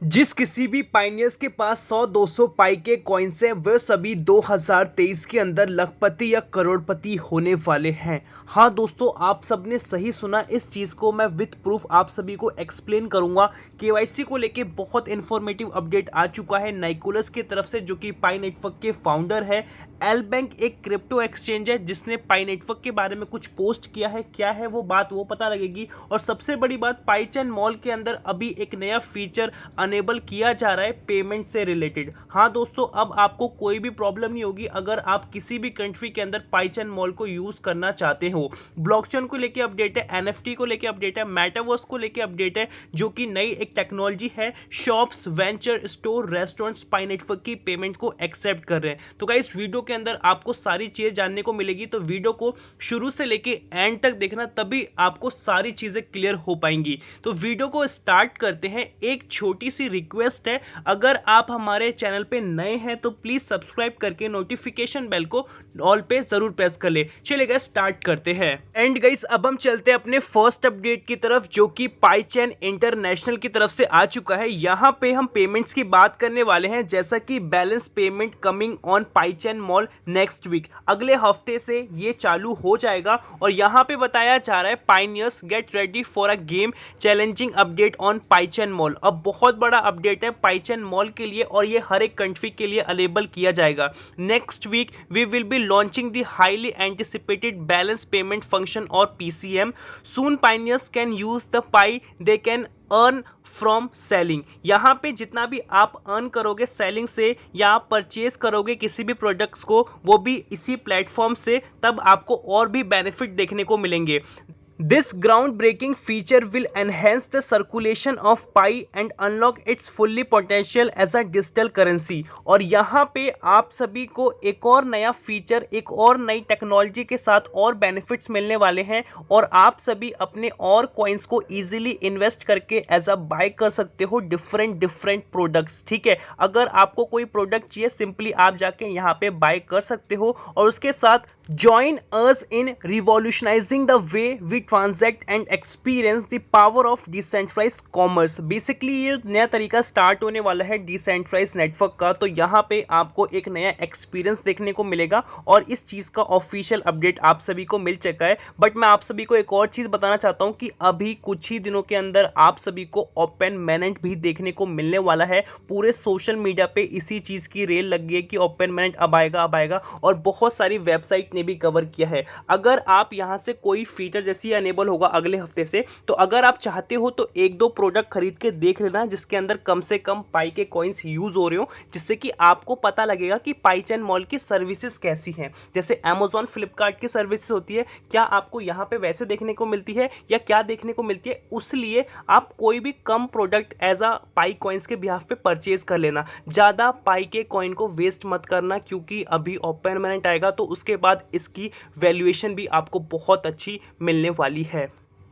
जिस किसी भी पाइनियर्स के पास 100-200 पाई के कॉइन्स हैं वे सभी 2023 के अंदर लखपति या करोड़पति होने वाले हैं। हाँ दोस्तों, आप सबने सही सुना। इस चीज़ को मैं विथ प्रूफ आप सभी को एक्सप्लेन करूंगा। केवाईसी को लेके बहुत इन्फॉर्मेटिव अपडेट आ चुका है निकोलस की तरफ से, जो कि पाई नेटवर्क के फाउंडर है। एल बैंक एक क्रिप्टो एक्सचेंज है जिसने पाई नेटवर्क के बारे में कुछ पोस्ट किया है। क्या है वो बात, वो पता लगेगी। और सबसे बड़ी बात, पाईचेन मॉल के अंदर अभी एक नया फीचर अनेबल किया जा रहा है पेमेंट से रिलेटेड। हाँ दोस्तों, अब आपको कोई भी प्रॉब्लम नहीं होगी अगर आप किसी भी कंट्री के अंदर पाईचेन मॉल को यूज करना चाहते हो। ब्लॉकचेन को लेके अपडेट है, एनएफटी को लेके अपडेट है, मेटावर्स को लेके अपडेट है, जो कि नई एक टेक्नोलॉजी है। शॉप्स, वेंचर, स्टोर, रेस्टोरेंट्स पाई नेटवर्क की पेमेंट को एक्सेप्ट कर रहे हैं। तो गाइस, वीडियो के अंदर आपको सारी चीजें जानने को मिलेगी, तो वीडियो को शुरू से लेके एंड तक देखना, तभी आपको सारी चीजें क्लियर हो पाएंगी। तो वीडियो को स्टार्ट करते हैं। एक छोटी सी रिक्वेस्ट है, अगर आप हमारे चैनल पे नए हैं तो प्लीज सब्सक्राइब करके नोटिफिकेशन बेल को ऑल पे जरूर प्रेस कर ले। चलिए गाइस, स्टार्ट करते हैं। एंड गाइस, अब हम चलते हैं अपने फर्स्ट अपडेट की तरफ, जो कि पाईचेन इंटरनेशनल की तरफ से आ चुका है। यहाँ पे हम पेमेंट्स की बात करने वाले हैं, जैसा कि balance payment coming on पाईचेन mall next week. अगले हफ्ते से ये चालू हो जाएगा। और यहाँ पे बताया जा रहा है, pioneers get ready for a game challenging update on पाईचेन mall. अब बहुत बड़ा अपडेट है पाईचेन मॉल के लिए, और ये हर एक कंट्री के लिए अवेलेबल किया जाएगा। Next week we will be launching the highly anticipated balance payment function और PCM. Soon pioneers can use the Pi they can earn from selling. यहाँ पे जितना भी आप अर्न करोगे सेलिंग से, या आप परचेज करोगे किसी भी प्रोडक्ट्स को, वो भी इसी प्लेटफॉर्म से, तब आपको और भी बेनिफिट देखने को मिलेंगे। This groundbreaking feature will enhance the circulation of Pi and unlock its fully potential as a digital currency। और यहाँ पे आप सभी को एक और नया फीचर, एक और नई टेक्नोलॉजी के साथ और बेनिफिट्स मिलने वाले हैं, और आप सभी अपने और कॉइन्स को इजीली इन्वेस्ट करके एज अ बाय कर सकते हो डिफरेंट प्रोडक्ट्स। ठीक है, अगर आपको कोई प्रोडक्ट चाहिए, सिंपली आप जाके यहाँ पे बाय कर सकते हो। और उसके साथ Join us in revolutionizing the way we transact and experience the power of decentralized commerce। Basically ये नया तरीका स्टार्ट होने वाला है डिसेंट्रलाइज नेटवर्क का, तो यहाँ पे आपको एक नया एक्सपीरियंस देखने को मिलेगा। और इस चीज़ का ऑफिशियल अपडेट आप सभी को मिल चुका है। बट मैं आप सभी को एक और चीज़ बताना चाहता हूँ कि अभी कुछ ही दिनों के अंदर आप सभी को ओपन मेनेंट भी देखने को मिलने वाला है। पूरे सोशल मीडिया पे इसी चीज़ की रेल लग गई है कि ओपन मेनेंट अब आएगा, और बहुत सारी वेबसाइट भी कवर किया है। अगर आप यहां से कोई फीचर जैसी अनेबल होगा अगले हफ्ते से, तो अगर आप चाहते हो तो एक दो प्रोडक्ट खरीद के देख लेना जिसके अंदर कम से कम पाई के कॉइन्स यूज हो रहे हो, जिससे कि आपको पता लगेगा कि पाईचेन मॉल की सर्विसेज कैसी हैं। जैसे अमेजॉन, फ्लिपकार्ट की सर्विसेज होती है, क्या आपको यहां पे वैसे देखने को मिलती है या क्या देखने को मिलती है। उसलिए आप कोई भी कम product as a Pi coins के बिहाफ पे परचेज कर लेना। ज्यादा पाई के कॉइन को वेस्ट मत करना, क्योंकि अभी ओपन मेनेंट आएगा तो उसके बाद इसकी वैल्यूएशन भी आपको बहुत अच्छी मिलने वाली है।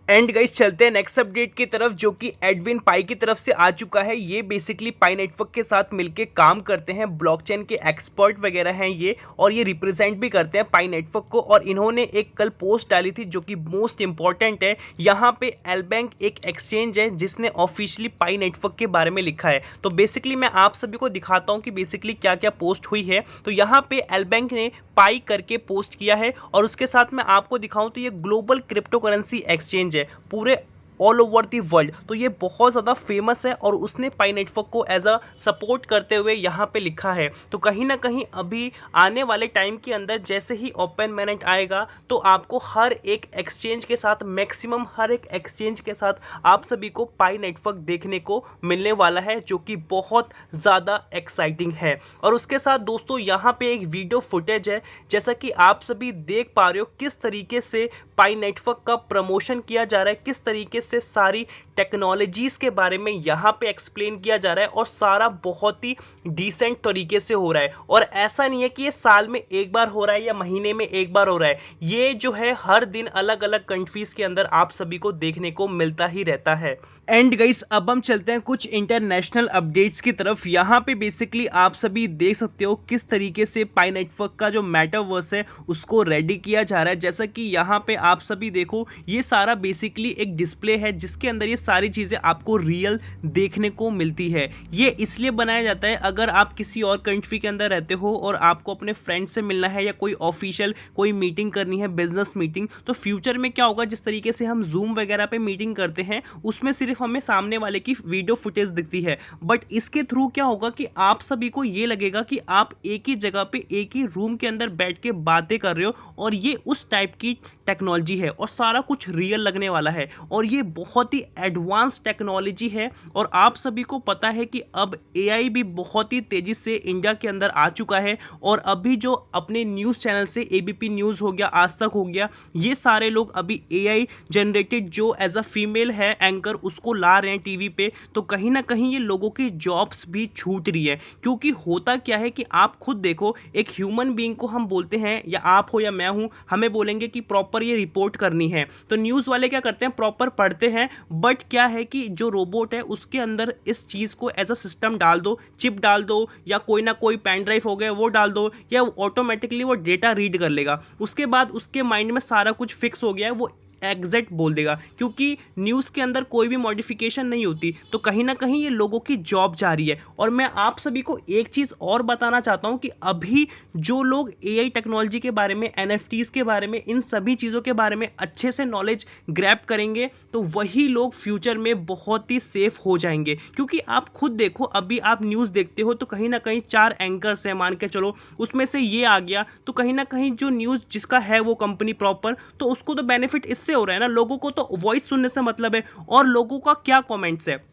एंड गाइस, चलते हैं नेक्स्ट अपडेट की तरफ, जो कि एडविन पाई की तरफ से आ चुका है। ये बेसिकली पाई नेटवर्क के साथ मिलके काम करते हैं, ब्लॉकचेन के एक्सपर्ट वगैरह हैं ये, और ये रिप्रेजेंट भी करते हैं पाई नेटवर्क को। और इन्होंने एक कल पोस्ट डाली थी जो कि मोस्ट इंपॉर्टेंट है। यहाँ पे एल बैंक एक एक्सचेंज है जिसने ऑफिशियली पाई नेटवर्क के बारे में लिखा है। तो बेसिकली मैं आप सभी को दिखाता हूँ कि बेसिकली क्या क्या पोस्ट हुई है। तो यहाँ पे एल बैंक ने पाई करके पोस्ट किया है, और उसके साथ मैं आपको दिखाऊं तो ये ग्लोबल क्रिप्टो करेंसी एक्सचेंज है पूरे ऑल ओवर दी वर्ल्ड। तो ये बहुत ज़्यादा फेमस है, और उसने पाई नेटवर्क को एज अ सपोर्ट करते हुए यहाँ पे लिखा है। तो कहीं ना कहीं अभी आने वाले टाइम के अंदर जैसे ही ओपन मेनेंट आएगा, तो आपको हर एक एक्सचेंज के साथ, मैक्सिमम हर एक एक्सचेंज के साथ आप सभी को पाई नेटवर्क देखने को मिलने वाला है, जो कि बहुत ज़्यादा एक्साइटिंग है। और उसके साथ दोस्तों, यहाँ पे एक वीडियो फुटेज है, जैसा कि आप सभी देख पा रहे हो किस तरीके से पाई नेटवर्क का प्रमोशन किया जा रहा है, किस तरीके से सारी टेक्नोलॉजीज के बारे में यहाँ पे एक्सप्लेन किया जा रहा है, और सारा बहुत ही डिसेंट तरीके से हो रहा है। और ऐसा नहीं है कि ये साल में एक बार हो रहा है या महीने में एक बार हो रहा है, ये जो है हर दिन अलग अलग कंट्रीज के अंदर आप सभी को देखने को मिलता ही रहता है। एंड गाइस, अब हम चलते हैं कुछ इंटरनेशनल अपडेट्स की तरफ। यहाँ पे बेसिकली आप सभी देख सकते हो किस तरीके से पाई नेटवर्क का जो मेटावर्स है उसको रेडी किया जा रहा है। जैसा कि यहाँ पे आप सभी देखो, ये सारा बेसिकली एक डिस्प्ले है जिसके अंदर ये सारी चीज़ें आपको रियल देखने को मिलती है। ये इसलिए बनाया जाता है अगर आप किसी और कंट्री के अंदर रहते हो और आपको अपने फ्रेंड से मिलना है या कोई ऑफिशियल कोई मीटिंग करनी है, बिजनेस मीटिंग, तो फ्यूचर में क्या होगा, जिस तरीके से हम जूम वगैरह पे मीटिंग करते हैं उसमें सिर्फ हमें सामने वाले की वीडियो फुटेज दिखती है, बट इसके थ्रू क्या होगा कि आप सभी को ये लगेगा कि आप एक ही जगह पे एक ही रूम के अंदर बैठ के बातें कर रहे हो और ये उस टाइप की टेक्नोलॉजी है और सारा कुछ रियल लगने वाला है और ये बहुत ही एडवांस टेक्नोलॉजी है। और आप सभी को पता है कि अब एआई भी बहुत ही तेजी से इंडिया के अंदर आ चुका है और अभी जो अपने न्यूज़ चैनल से एबीपी न्यूज़ हो गया, आज तक हो गया, ये सारे लोग अभी एआई जनरेटेड जो एज अ फीमेल है एंकर उसको ला रहे हैं टीवी पे। तो कहीं ना कहीं ये लोगों की जॉब्स भी छूट रही है, क्योंकि होता क्या है कि आप खुद देखो, एक ह्यूमन बीइंग को हम बोलते हैं, या आप हो या मैं हूं, हमें बोलेंगे कि प्रॉपर ये रिपोर्ट करनी है, तो न्यूज़ वाले क्या करते हैं, प्रॉपर पढ़ते हैं, बट क्या है कि जो रोबोट है उसके अंदर इस चीज़ को एज अ सिस्टम डाल दो, चिप डाल दो या कोई ना कोई पेन ड्राइव हो गया वो डाल दो, या ऑटोमेटिकली वो डेटा रीड कर लेगा, उसके बाद उसके माइंड में सारा कुछ फिक्स हो गया है, वो एग्जैक्ट बोल देगा, क्योंकि न्यूज़ के अंदर कोई भी मॉडिफिकेशन नहीं होती। तो कहीं ना कहीं ये लोगों की जॉब जा रही है। और मैं आप सभी को एक चीज़ और बताना चाहता हूं कि अभी जो लोग एआई टेक्नोलॉजी के बारे में, एनएफटीज के बारे में, इन सभी चीज़ों के बारे में अच्छे से नॉलेज ग्रैब करेंगे तो वही लोग फ्यूचर में बहुत ही सेफ हो जाएंगे। क्योंकि आप खुद देखो, अभी आप न्यूज़ देखते हो तो कहीं ना कहीं 4 एंकर्स हैं, मान के चलो उसमें से ये आ गया, तो कहीं ना कहीं जो न्यूज़ जिसका है वो कंपनी प्रॉपर, तो उसको तो बेनिफिट इससे हो रहा है ना, लोगों को तो वॉइस सुनने से मतलब है। और लोगों का क्या कमेंट्स है,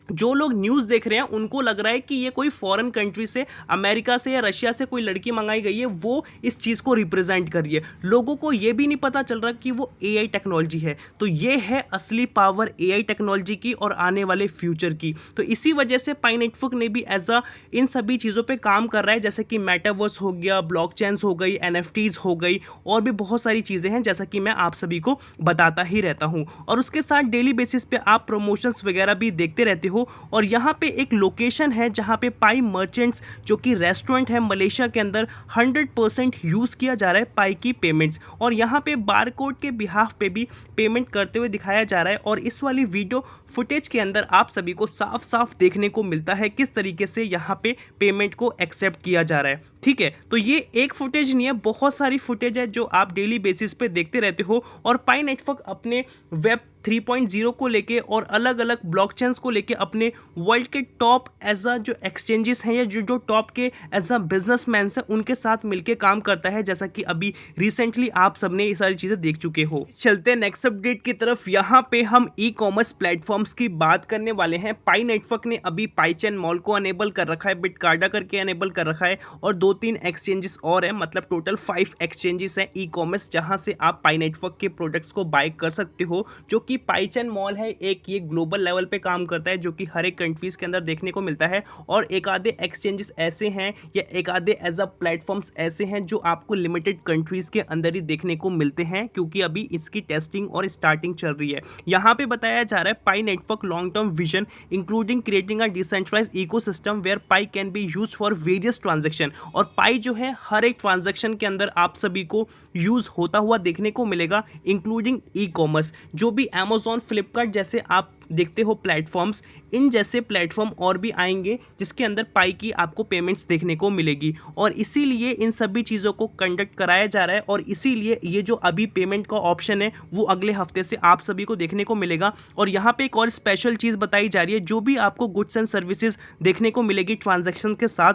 जो लोग न्यूज़ देख रहे हैं उनको लग रहा है कि ये कोई फॉरेन कंट्री से, अमेरिका से या रशिया से कोई लड़की मंगाई गई है, वो इस चीज़ को रिप्रेजेंट कर रही है। लोगों को ये भी नहीं पता चल रहा कि वो एआई टेक्नोलॉजी है। तो ये है असली पावर एआई टेक्नोलॉजी की और आने वाले फ्यूचर की। तो इसी वजह से पाई नेटवर्क ने भी एज अ इन सभी चीज़ों पे काम कर रहा है, जैसे कि मेटावर्स हो गया, ब्लॉकचेन्स हो गई, एनएफटीज हो गई, और भी बहुत सारी चीज़ें हैं जैसा कि मैं आप सभी को बताता ही रहता हूँ। और उसके साथ डेली बेसिस पे आप प्रमोशंस वगैरह भी देखते रहते हो। और यहाँ पे एक लोकेशन है जहाँ पे पाई मर्चेंट्स, जो कि रेस्टोरेंट है मलेशिया के अंदर, 100% यूज़ किया जा रहा है पाई की पेमेंट्स। और यहाँ पे बारकोड के बिहाफ पे भी पेमेंट करते हुए दिखाया जा रहा है। और इस वाली वीडियो फुटेज के अंदर आप सभी को साफ साफ देखने को मिलता है किस तरीके से यहाँ पे पेमेंट को एक्सेप्ट किया जा रहा है। ठीक है, तो ये एक फुटेज नहीं है, बहुत सारी फुटेज है जो आप डेली बेसिस पे देखते रहते हो। और पाई नेटवर्क अपने वेब 3.0 को लेके और अलग अलग ब्लॉकचेन्स को लेके अपने वर्ल्ड के टॉप एज अ जो एक्सचेंजेस हैं या जो टॉप के एज अ बिजनेसमैन हैं उनके साथ मिलके काम करता है, जैसा कि अभी रिसेंटली आप सबने ये सारी चीज़ें देख चुके हो। चलते हैं नेक्स्ट अपडेट की तरफ। यहाँ पे हम ई कॉमर्स प्लेटफॉर्म्स की बात करने वाले हैं। पाई नेटवर्क ने अभी पाईचेन मॉल को अनेबल कर रखा है, बिटकार्डा करके अनेबल कर रखा है, और 2-3 एक्सचेंजेस और हैं, मतलब टोटल 5 एक्सचेंजेस हैं ई कॉमर्स जहाँ से आप पाई नेटवर्क के प्रोडक्ट्स को बाय कर सकते हो। जो कि पाईचेन मॉल है, एक ये ग्लोबल लेवल पे काम करता है, जो कि हर एक कंट्रीज के अंदर देखने को मिलता है। और एक आधे एक्सचेंजेस ऐसे हैं या एक आधे एज अ प्लेटफॉर्म्स ऐसे हैं जो आपको लिमिटेड कंट्रीज के अंदर ही देखने को मिलते हैं, क्योंकि अभी इसकी टेस्टिंग और स्टार्टिंग चल रही है। यहाँ पे बताया जा रहा है Pi network long term vision including creating a decentralised ecosystem where Pi can be used for various transaction. और पाई जो है हर एक ट्रांजैक्शन के अंदर आप सभी को यूज होता हुआ देखने को मिलेगा, इंक्लूडिंग ई कॉमर्स। जो भी अमेज़ॉन, फ्लिपकार्ट जैसे आप देखते हो प्लेटफॉर्म्स, इन जैसे प्लेटफॉर्म और भी आएंगे जिसके अंदर पाई की आपको पेमेंट्स देखने को मिलेगी। और इसीलिए इन सभी चीज़ों को कंडक्ट कराया जा रहा है, और इसीलिए ये जो अभी पेमेंट का ऑप्शन है वो अगले हफ्ते से आप सभी को देखने को मिलेगा। और यहाँ पे एक और स्पेशल चीज़ बताई जा रही है, जो भी आपको गुड्स एंड सर्विसेज देखने को मिलेगी ट्रांजैक्शन के साथ,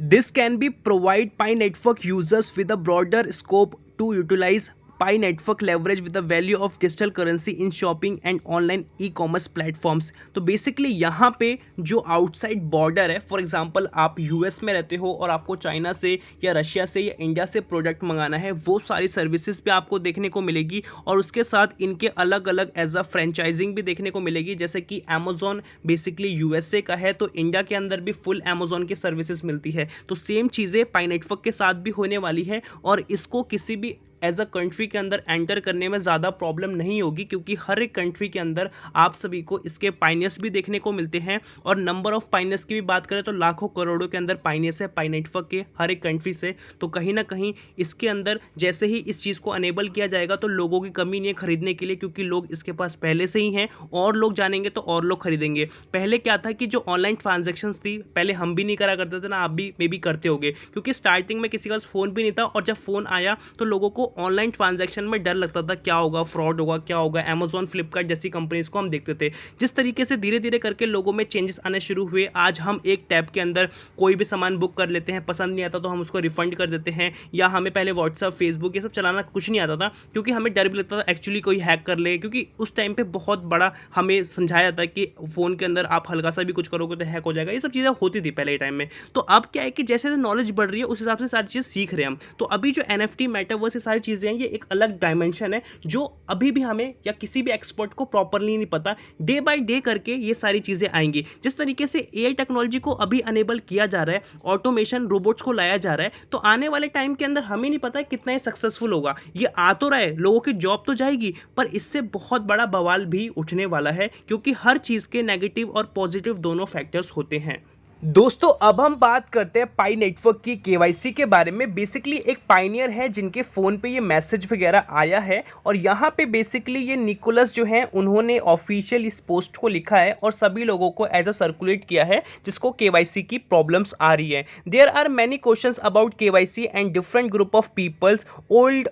this can be provide Pi network users with a broader scope to utilise Pi network leverage with the value of digital currency in shopping and online e-commerce platforms। तो basically यहाँ पे जो outside border है, for example आप US में रहते हो और आपको चाइना से या रशिया से या इंडिया से प्रोडक्ट मंगाना है, वो सारी सर्विसेज पे आपको देखने को मिलेगी। और उसके साथ इनके अलग अलग एज अ फ्रेंचाइजिंग भी देखने को मिलेगी, जैसे कि अमेज़ॉन बेसिकली यूएसए का है, तो इंडिया के अंदर भी फुल अमेज़ॉन की सर्विसेज मिलती है। तो सेम चीज़ें पाई नेटवर्क के साथ भी होने वाली है, और इसको किसी भी एज अ कंट्री के अंदर एंटर करने में ज़्यादा प्रॉब्लम नहीं होगी, क्योंकि हर एक कंट्री के अंदर आप सभी को इसके पाइनियर्स भी देखने को मिलते हैं। और नंबर ऑफ पाइनियर्स की भी बात करें तो लाखों करोड़ों के अंदर पाइनियर्स है पाई नेटवर्क के हर एक कंट्री से। तो कहीं ना कहीं इसके अंदर जैसे ही इस चीज़ को अनेबल किया जाएगा तो लोगों की कमी नहीं है खरीदने के लिए, क्योंकि लोग इसके पास पहले से ही हैं और लोग जानेंगे तो और लोग खरीदेंगे। पहले क्या था कि जो ऑनलाइन ट्रांजेक्शन्स थी, पहले हम भी नहीं करा करते थे ना, आप भी मे भी करते होगे, क्योंकि स्टार्टिंग में किसी के पास फ़ोन भी नहीं था। और जब फ़ोन आया तो लोगों को ऑनलाइन ट्रांजैक्शन में डर लगता था, क्या होगा, फ्रॉड होगा, क्या होगा। अमेजॉन, फ्लिपकार्ट जैसी कंपनीज को हम देखते थे। जिस तरीके से धीरे धीरे करके लोगों में चेंजेस आने शुरू हुए, आज हम एक टैप के अंदर कोई भी सामान बुक कर लेते हैं, पसंद नहीं आता तो हम उसको रिफंड कर देते हैं। या हमें पहले व्हाट्सअप, फेसबुक ये सब चलाना कुछ नहीं आता था, क्योंकि हमें डर भी लगता था एक्चुअली कोई हैक कर ले, क्योंकि उस टाइम पे बहुत बड़ा हमें समझाया था कि फ़ोन के अंदर आप हल्का सा भी कुछ करोगे तो हैक हो जाएगा। ये सब चीज़ें होती थी पहले टाइम में। तो अब क्या है कि जैसे नॉलेज बढ़ रही है उस हिसाब से सारी चीज़ सीख रहे हैं हम। तो अभी जो NFT, मेटावर्स, ये सारी चीज़ें हैं, ये एक अलग डायमेंशन है जो अभी भी हमें या किसी भी एक्सपर्ट को प्रॉपरली नहीं पता। डे बाय डे करके ये सारी चीज़ें आएंगी। जिस तरीके से AI टेक्नोलॉजी को अभी अनेबल किया जा रहा है, ऑटोमेशन, रोबोट्स को लाया जा रहा है, तो आने वाले टाइम के अंदर हमें नहीं पता है कितना ये सक्सेसफुल होगा। ये आ तो रहा है, लोगों की जॉब तो जाएगी, पर इससे बहुत बड़ा बवाल भी उठने वाला है, क्योंकि हर चीज़ के नेगेटिव और पॉजिटिव दोनों फैक्टर्स होते हैं। दोस्तों अब हम बात करते हैं पाई नेटवर्क की KYC के बारे में। बेसिकली एक पाइनियर है जिनके फ़ोन पे ये मैसेज वगैरह आया है, और यहाँ पे बेसिकली ये निकोलस जो हैं उन्होंने ऑफिशियल इस पोस्ट को लिखा है और सभी लोगों को एज अ सर्कुलेट किया है जिसको KYC की प्रॉब्लम्स आ रही है। There are many questions about KYC and different group of peoples, old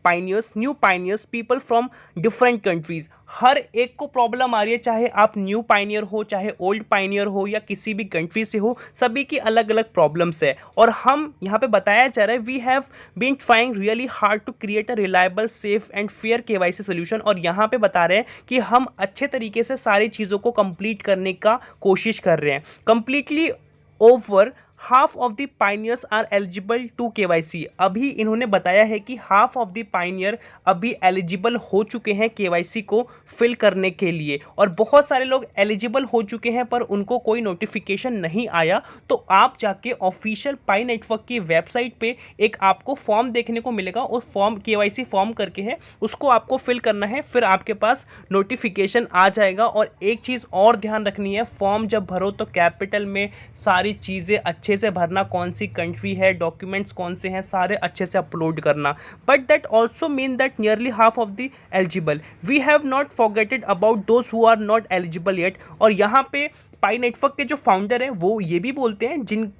pioneers, new pioneers, people from different countries. हर एक को प्रॉब्लम आ रही है, चाहे आप न्यू पाइनियर हो, चाहे ओल्ड पाइनियर हो, या किसी भी कंट्री से हो, सभी की अलग अलग प्रॉब्लम्स है। और हम यहाँ पे बताया जा रहा है we have been trying really hard to create a reliable, safe and fair KYC solution. और यहाँ पे बता रहे हैं कि हम अच्छे तरीके से सारी चीज़ों को कंप्लीट करने का कोशिश कर रहे हैं। Completely over half of the pioneers are eligible to KYC। अभी इन्होंने बताया है कि हाफ ऑफ द पाइनियर अभी एलिजिबल हो चुके हैं KYC को फिल करने के लिए, और बहुत सारे लोग एलिजिबल हो चुके हैं पर उनको कोई नोटिफिकेशन नहीं आया। तो आप जाके ऑफिशियल पाई नेटवर्क की वेबसाइट पे एक आपको फॉर्म देखने को मिलेगा, उस फॉर्म KYC फॉर्म करके है, उसको आपको फिल करना है, फिर आपके पास नोटिफिकेशन आ जाएगा। और एक चीज़ और ध्यान रखनी है, फॉर्म जब भरो तो कैपिटल में सारी चीज़ें अच्छे से भरना, कौन सी कंट्री है, डॉक्यूमेंट्स कौन से हैं, सारे अच्छे से अपलोड करना। But that also mean that nearly half of the eligible, we have not forgetted about those who are not eligible yet. और यहाँ पे पाई नेटवर्क के जो फाउंडर हैं वो ये भी बोलते हैं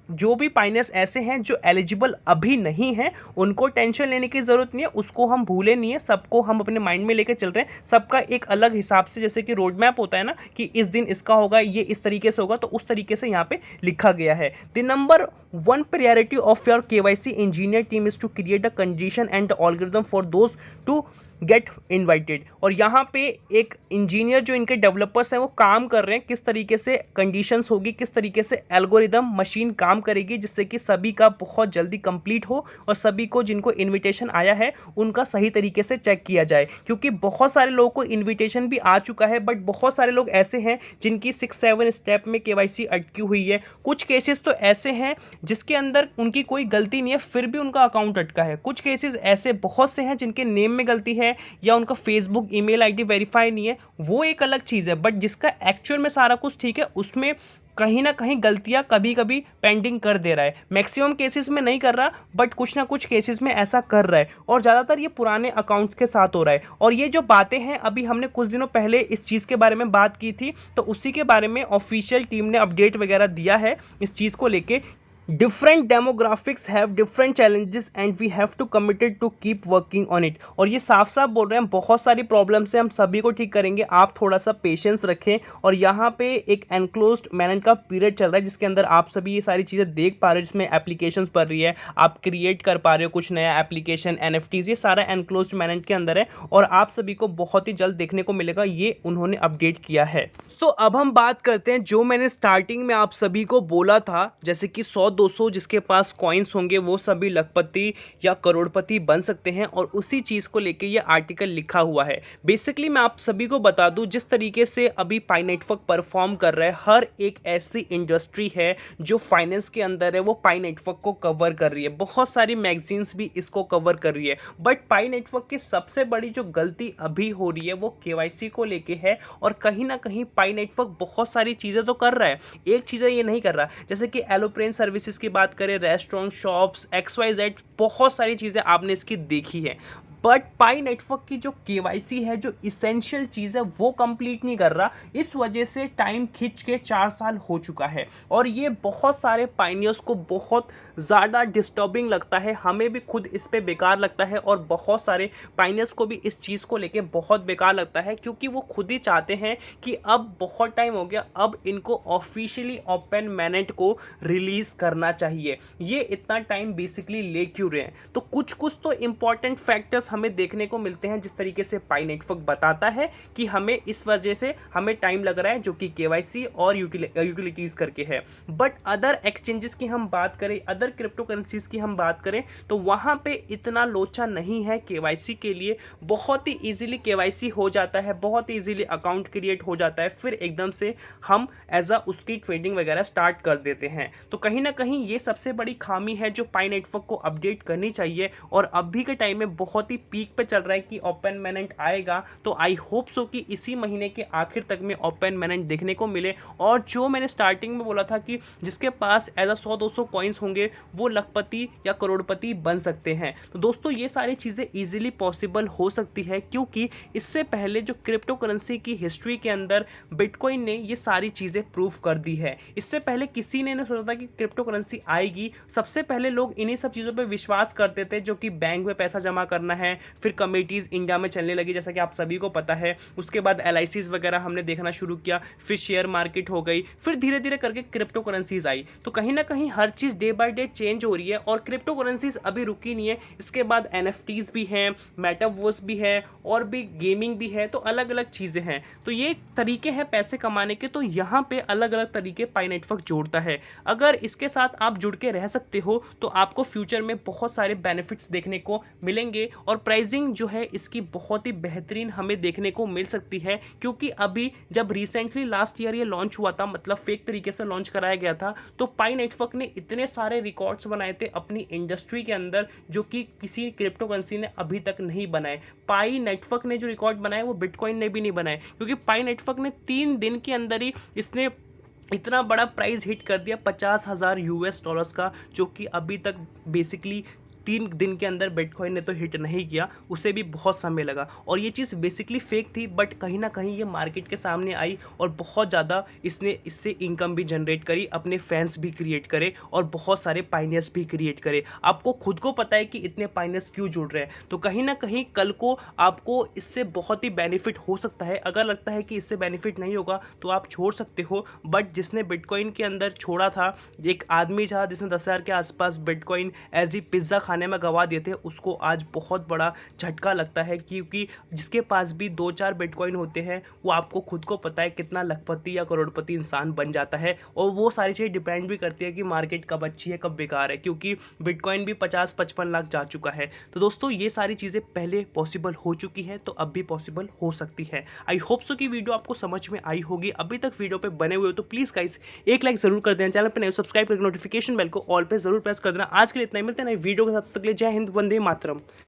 जो भी पाइनियर्स ऐसे हैं जो एलिजिबल अभी नहीं हैं, उनको टेंशन लेने की ज़रूरत नहीं है, उसको हम भूले नहीं है, सबको हम अपने माइंड में लेकर चल रहे हैं। सबका एक अलग हिसाब से, जैसे कि रोड मैप होता है ना कि इस दिन इसका होगा, ये इस तरीके से होगा, तो उस तरीके से यहाँ पे लिखा गया है। The number 1 priority of your KYC engineer team is to create a condition and the algorithm for those to get invited. और यहाँ पे एक इंजीनियर जो इनके डेवलपर्स हैं वो काम कर रहे हैं किस तरीके से कंडीशंस होगी, किस तरीके से एल्गोरिदम मशीन काम करेगी, जिससे कि सभी का बहुत जल्दी कंप्लीट हो और सभी को जिनको इनविटेशन आया है उनका सही तरीके से चेक किया जाए। क्योंकि बहुत सारे लोगों को इन्विटेशन भी आ चुका है, बट बहुत सारे लोग ऐसे हैं जिनकी 6-7 स्टेप में KYC अटकी हुई है। कुछ केसेस तो ऐसे हैं जिसके अंदर उनकी कोई गलती नहीं है फिर भी उनका अकाउंट अटका है। कुछ केसेस ऐसे बहुत से हैं जिनके नेम में गलती है या उनका फेसबुक ईमेल आईडी वेरीफाई नहीं है, वो एक अलग चीज़ है। बट जिसका एक्चुअल में सारा कुछ ठीक है उसमें कहीं ना कहीं गलतियां कभी कभी पेंडिंग कर दे रहा है। मैक्सिमम केसेस में नहीं कर रहा, बट कुछ ना कुछ केसेस में ऐसा कर रहा है, और ज़्यादातर ये पुराने अकाउंट्स के साथ हो रहा है। और ये जो बातें हैं, अभी हमने कुछ दिनों पहले इस चीज़ के बारे में बात की थी, तो उसी के बारे में ऑफिशियल टीम ने अपडेट वगैरह दिया है इस चीज़ को लेके। Different demographics have different challenges and we have to committed to keep working on it. और ये साफ साफ बोल रहे हैं बहुत सारी प्रॉब्लम्स हैं, हम सभी को ठीक करेंगे, आप थोड़ा सा पेशेंस रखें। और यहाँ पे एक एनक्लोज्ड मैनेज का पीरियड चल रहा है जिसके अंदर आप सभी ये सारी चीज़ें देख पा रहे हो, जिसमें एप्लीकेशंस बढ़ रही है, आप क्रिएट कर पा रहे हो कुछ नया एप्लीकेशन, NFTs, ये सारा एनक्लोज्ड मैनेज के अंदर है और आप सभी को बहुत ही जल्द देखने को मिलेगा, ये उन्होंने अपडेट किया है। तो अब हम बात करते हैं जो मैंने स्टार्टिंग में आप सभी को बोला था, जैसे कि 100 100-200 जिसके पास कॉइन्स होंगे वो सभी लखपति या करोड़पति बन सकते हैं, और उसी चीज़ को लेके ये आर्टिकल लिखा हुआ है। बेसिकली मैं आप सभी को बता दूं, जिस तरीके से अभी पाई नेटवर्क परफॉर्म कर रहा है, हर एक ऐसी इंडस्ट्री है जो फाइनेंस के अंदर है वो पाई नेटवर्क को कवर कर रही है। बहुत सारी मैगजीन्स भी इसको कवर कर रही है, बट पाई नेटवर्क की सबसे बड़ी जो गलती अभी हो रही है वो केवाईसी को लेके है। और कहीं ना कहीं पाई नेटवर्क बहुत सारी चीज़ें तो कर रहा है, एक चीज़ ये नहीं कर रहा, जैसे कि एलोप्लेन सर्विसेज की बात करें, रेस्टोरेंट, शॉप्स, XYZ, बहुत सारी चीज़ें आपने इसकी देखी है। बट पाई नेटवर्क की जो केवाईसी है, जो इसेंशियल चीज़ है, वो कंप्लीट नहीं कर रहा। इस वजह से टाइम खिंच के 4 साल हो चुका है, और ये बहुत सारे पाइनियर्स को बहुत ज़्यादा डिस्टर्बिंग लगता है। हमें भी खुद इस पे बेकार लगता है, और बहुत सारे पाइनियर्स को भी इस चीज़ को लेके बहुत बेकार लगता है, क्योंकि वो खुद ही चाहते हैं कि अब बहुत टाइम हो गया, अब इनको ऑफिशियली ओपन मैनेट को रिलीज़ करना चाहिए। ये इतना टाइम बेसिकली ले क्यों रहे हैं? तो कुछ तो इंपॉर्टेंट फैक्टर्स हमें देखने को मिलते हैं, जिस तरीके से पाई नेटवर्क बताता है कि हमें इस वजह से हमें टाइम लग रहा है, जो कि केवाईसी और यूटिलिटीज़ करके है। बट अदर एक्सचेंजेस की हम बात करें, अदर क्रिप्टो करेंसीज की हम बात करें, तो वहाँ पे इतना लोचा नहीं है केवाईसी के लिए। बहुत ही ईजिली केवाईसी हो जाता है, बहुत ही ईजिली अकाउंट क्रिएट हो जाता है, फिर एकदम से हम एज उसकी ट्रेडिंग वगैरह स्टार्ट कर देते हैं। तो कहीं ना कहीं ये सबसे बड़ी खामी है जो पाई नेटवर्क को अपडेट करनी चाहिए। और अभी के टाइम में बहुत ही पीक पे चल रहा है कि ओपन मैनेट आएगा, तो आई होप सो कि इसी महीने के आखिर तक में ओपन मैनेट देखने को मिले। और जो मैंने स्टार्टिंग में बोला था कि जिसके पास एज 100-200 कॉइन्स होंगे वो लखपति या करोड़पति बन सकते हैं, तो दोस्तों ये सारी चीज़ें ईजिली पॉसिबल हो सकती है, क्योंकि इससे पहले जो क्रिप्टो करेंसी की हिस्ट्री के अंदर बिटकॉइन ने ये सारी चीज़ें प्रूव कर दी है। इससे पहले किसी ने नहीं सोचा था कि क्रिप्टो करेंसी आएगी। सबसे पहले लोग इन्हीं सब चीज़ों पर विश्वास करते थे, जो कि बैंक में पैसा जमा करना है, फिर कमेटीज इंडिया में चलने लगी, जैसा कि आप सभी को पता है। उसके बाद LICs वगैरह हमने देखना शुरू किया, फिर शेयर मार्केट हो गई, फिर धीरे धीरे करके क्रिप्टो करेंसीज आई। तो कहीं ना कहीं हर चीज़ डे बाय डे चेंज हो रही है, और क्रिप्टो करेंसीज अभी रुकी नहीं है। इसके बाद NFTs भी हैं, मेटावर्स भी है, और भी गेमिंग भी है, तो अलग अलग चीज़ें हैं। तो ये तरीके हैं पैसे कमाने के, तो यहाँ पे अलग अलग तरीके पाई नेटवर्क जोड़ता है। अगर इसके साथ आप जुड़ के रह सकते हो तो आपको फ्यूचर में बहुत सारे बेनिफिट्स देखने को मिलेंगे, और प्राइसिंग जो है इसकी बहुत ही बेहतरीन हमें देखने को मिल सकती है। क्योंकि अभी जब रिसेंटली लास्ट ईयर ये लॉन्च हुआ था, मतलब फेक तरीके से लॉन्च कराया गया था, तो पाई नेटवर्क ने इतने सारे रिकॉर्ड्स बनाए थे अपनी इंडस्ट्री के अंदर, जो कि किसी क्रिप्टो करेंसी ने अभी तक नहीं बनाए। पाई नेटवर्क ने जो रिकॉर्ड बनाए वो बिटकॉइन ने भी नहीं बनाए, क्योंकि पाई नेटवर्क ने 3 दिन के अंदर ही इसने इतना बड़ा प्राइस हिट कर दिया, $50,000 का, जो कि अभी तक बेसिकली 3 दिन के अंदर बिटकॉइन ने तो हिट नहीं किया, उसे भी बहुत समय लगा। और ये चीज़ बेसिकली फेक थी, बट कहीं ना कहीं ये मार्केट के सामने आई, और बहुत ज़्यादा इसने इससे इनकम भी जनरेट करी, अपने फैंस भी क्रिएट करे, और बहुत सारे पाइनियर्स भी क्रिएट करे। आपको खुद को पता है कि इतने पाइनियर्स क्यों जुड़ रहे हैं, तो कहीं ना कहीं कल को आपको इससे बहुत ही बेनिफिट हो सकता है। अगर लगता है कि इससे बेनिफिट नहीं होगा तो आप छोड़ सकते हो, बट जिसने बिटकॉइन के अंदर छोड़ा था, एक आदमी था जिसने 10,000 के आसपास बिटकॉइन एज ई पिज़्ज़ा खाने में गवा दिए थे, उसको आज बहुत बड़ा झटका लगता है। क्योंकि जिसके पास भी 2-4 बिटकॉइन होते हैं, वो आपको खुद को पता है कितना लखपति या करोड़पति इंसान बन जाता है। और वो सारी चीज़ें डिपेंड भी करती है कि मार्केट कब अच्छी है कब बेकार है, क्योंकि बिटकॉइन भी 50-55 लाख जा चुका है। तो दोस्तों ये सारी चीज़ें पहले पॉसिबल हो चुकी है, तो अब भी पॉसिबल हो सकती है। आई होप सो कि वीडियो आपको समझ में आई होगी। अभी तक वीडियो पे बने हुए हो तो प्लीज़ गाइस एक लाइक जरूर कर देना, चैनल पर नए सब्सक्राइब करके नोटिफिकेशन बेल को ऑल पे जरूर प्रेस कर देना। आज के लिए इतना ही, मिलते हैं नई वीडियो के साथ, तक के लिए जय हिंद, वंदे मातरम।